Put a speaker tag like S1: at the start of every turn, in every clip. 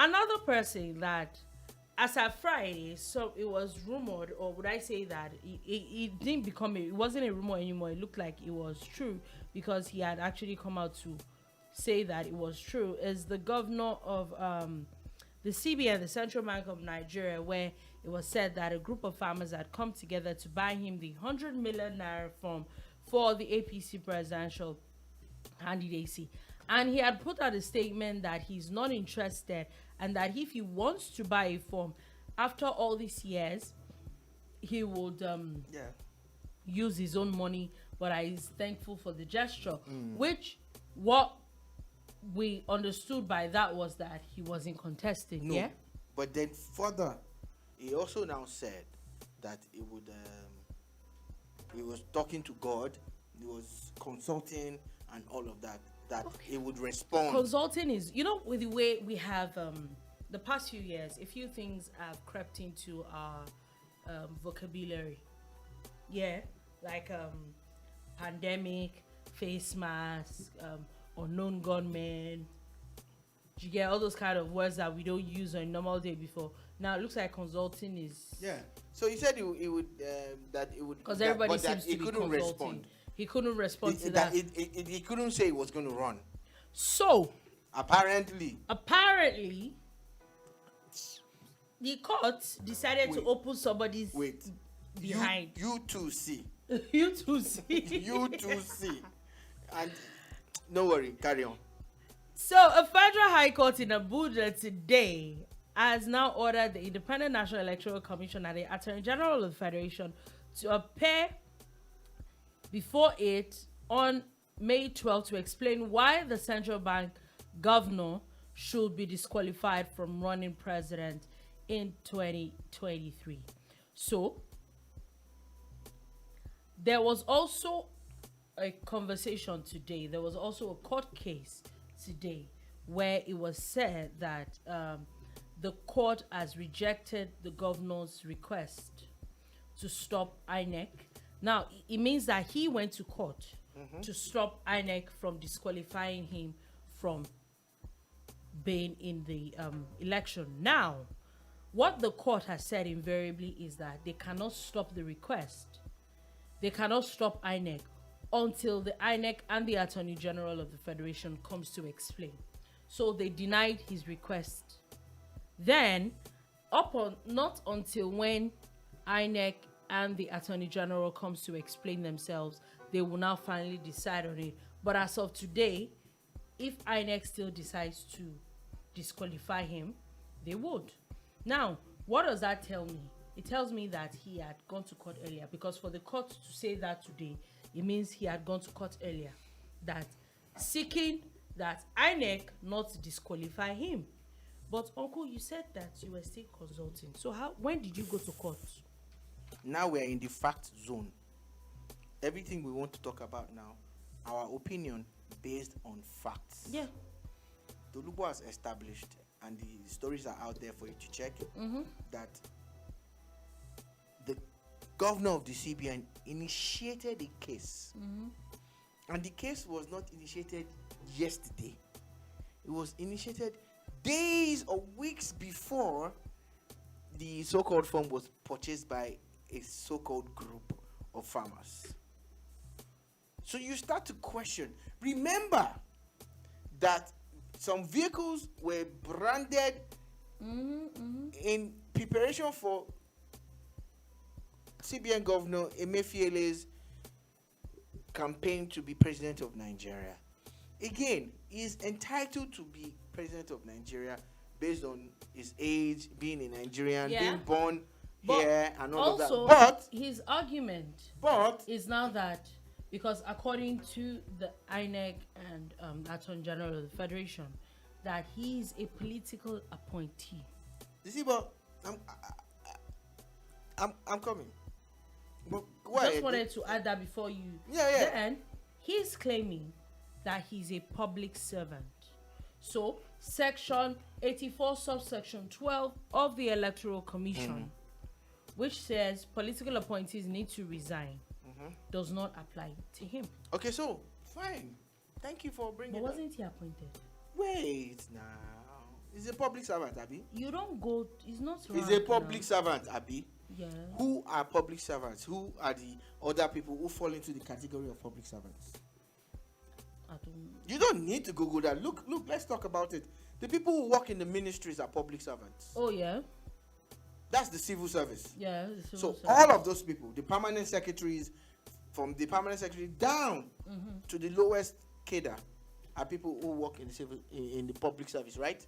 S1: Another person that, as of Friday, so it was rumored, or would I say that it didn't become it wasn't a rumor anymore. It looked like it was true because he had actually come out to say that it was true. Is the governor of the CBN, the Central Bank of Nigeria, where it was said that a group of farmers had come together to buy him the 100 million naira form for the APC presidential candidacy. And he had put out a statement that he's not interested and that if he wants to buy a form after all these years, he would use his own money, but he's thankful for the gesture. Which, what we understood by that was that he wasn't contesting.
S2: No,
S1: yeah,
S2: but then further, he also now said that he was talking to God, he was consulting and all of that, that he would respond.
S1: Consulting is, with the way we have the past few years, a few things have crept into our vocabulary. Yeah, like pandemic, face mask, unknown gunmen. You get all those kind of words that we don't use on a normal day before. Now it looks like consulting is.
S2: Yeah. So he said he would that it would,
S1: because everybody seems to
S2: he
S1: be
S2: couldn't
S1: consulting.
S2: respond.
S1: He couldn't respond to that.
S2: He couldn't say he was going to run.
S1: So
S2: apparently,
S1: the court decided to open somebody's behind.
S2: You too see.
S1: You too see.
S2: You too see. And no worry, carry on.
S1: So, a federal high court in Abuja today has now ordered the Independent National Electoral Commission and the Attorney General of the Federation to appear before it on May 12th to explain why the central bank governor should be disqualified from running president in 2023. So, there was also a conversation today. There was also a court case today where it was said that the court has rejected the governor's request to stop INEC. Now, it means that he went to court to stop INEC from disqualifying him from being in the election. Now, what the court has said invariably is that they cannot stop the request. They cannot stop INEC until the INEC and the Attorney General of the Federation comes to explain. So they denied his request. Then, not until when INEC and the Attorney General comes to explain themselves, they will now finally decide on it. But as of today, if INEC still decides to disqualify him, they would. Now, what does that tell me? It tells me that he had gone to court earlier, because for the court to say that today, it means he had gone to court earlier, that seeking that INEC not disqualify him. But Uncle, you said that you were still consulting. So when did you go to court?
S2: Now we're in the fact zone. Everything we want to talk about now, our opinion based on facts.
S1: Yeah.
S2: Dolupo has established, and the stories are out there for you to check, that the governor of the CBN initiated a case. And the case was not initiated yesterday. It was initiated days or weeks before the so-called farm was purchased by a so-called group of farmers. So you start to question. Remember that some vehicles were branded in preparation for CBN Governor Emefiele's campaign to be president of Nigeria. Again, he is entitled to be president of Nigeria based on his age, being a Nigerian, being born here, and all of that. But
S1: his argument is now that because according to the INEC and Attorney General of the Federation, that he's a political appointee.
S2: You see, but I'm coming. But
S1: just wanted to add that before you.
S2: Yeah.
S1: Then he's claiming that he's a public servant. So Section 84, subsection 12 of the Electoral Commission, which says political appointees need to resign, does not apply to him.
S2: Okay, so fine. Thank you for bringing.
S1: But wasn't he appointed?
S2: Wait now. He's a public servant, Abi.
S1: You don't go. It's not.
S2: He's a public servant, Abi.
S1: Yeah.
S2: Who are public servants? Who are the other people who fall into the category of public servants?
S1: I don't.
S2: You don't need to Google that. Look, let's talk about it. The people who work in the ministries are public servants.
S1: Oh yeah.
S2: That's the civil service.
S1: Yeah.
S2: So all of those people, the permanent secretaries, from the permanent secretary down to the lowest cadre, are people who work in the civil in the public service, right?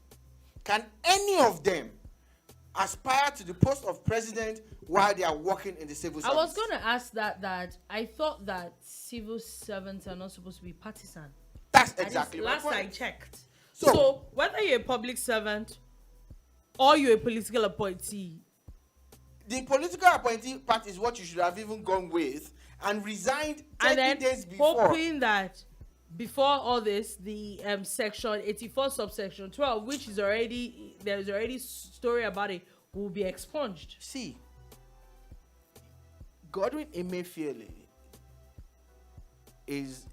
S2: Can any of them aspire to the post of president while they are working in the civil service?
S1: I was going to ask that I thought that civil servants are not supposed to be partisan.
S2: That's exactly my
S1: last
S2: point.
S1: I checked.
S2: So
S1: So whether you're a public servant or you're a political appointee,
S2: the political appointee part is what you should have even gone with and resigned 30 days before.
S1: hoping that before all this, the section 84 subsection 12, which is already, there's already story about it, will be expunged.
S2: See, Godwin Emefiele is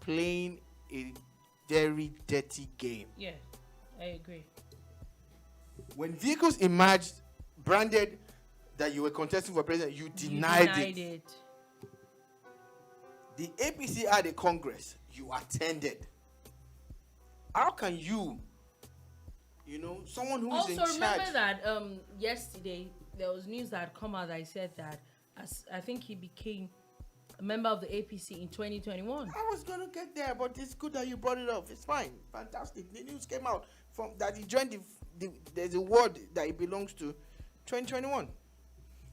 S2: playing a very dirty game.
S1: Yeah, I agree.
S2: When vehicles emerged branded that you were contesting for president, you denied it. The APC had a congress, you attended. How can you know, someone who is in charge?
S1: Also, remember that yesterday there was news that had come out that said that I think he became a member of the APC in 2021.
S2: I was gonna get there, but it's good that you brought it up. It's fine, fantastic. The news came out from that he joined there's a word that he belongs to, 2021.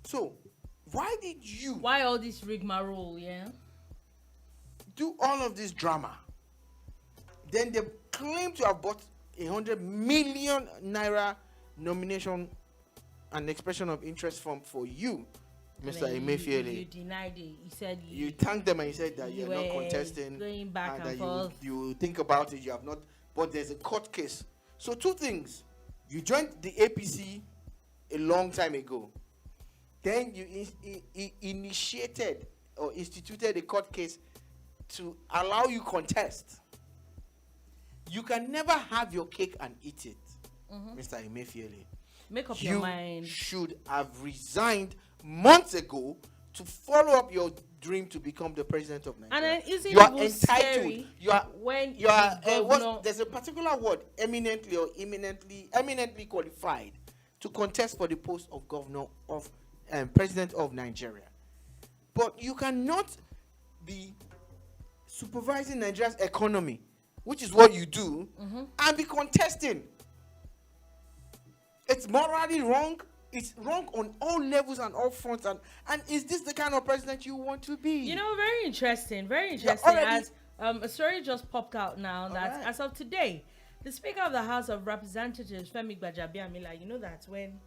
S2: So why
S1: all this rigmarole? Yeah.
S2: do all of this drama? Then they claim to have bought 100 million naira nomination and expression of interest form for you, Mr. Emefiele.
S1: You denied it. You said
S2: you thanked them and you said that
S1: you
S2: you're not contesting,
S1: going back and
S2: that
S1: forth.
S2: you think about it. You have not, but there's a court case. So two things: you joined the APC a long time ago, then you initiated or instituted a court case to allow you contest. You can never have your cake and eat it, Mr. Emefiele.
S1: Make up your mind.
S2: You should have resigned months ago to follow up your dream to become the president of Nigeria.
S1: And then isn't
S2: you are
S1: it
S2: entitled.
S1: scary
S2: There's a particular word, eminently qualified to contest for the post of governor of president of Nigeria. But you cannot be supervising Nigeria's economy, which is what you do, and be contesting. It's morally wrong. It's wrong on all levels and all fronts. And is this the kind of president you want to be?
S1: You know, very interesting. Very interesting. As a story just popped out that as of today, the Speaker of the House of Representatives, Femi Gbajabiamila, you know that when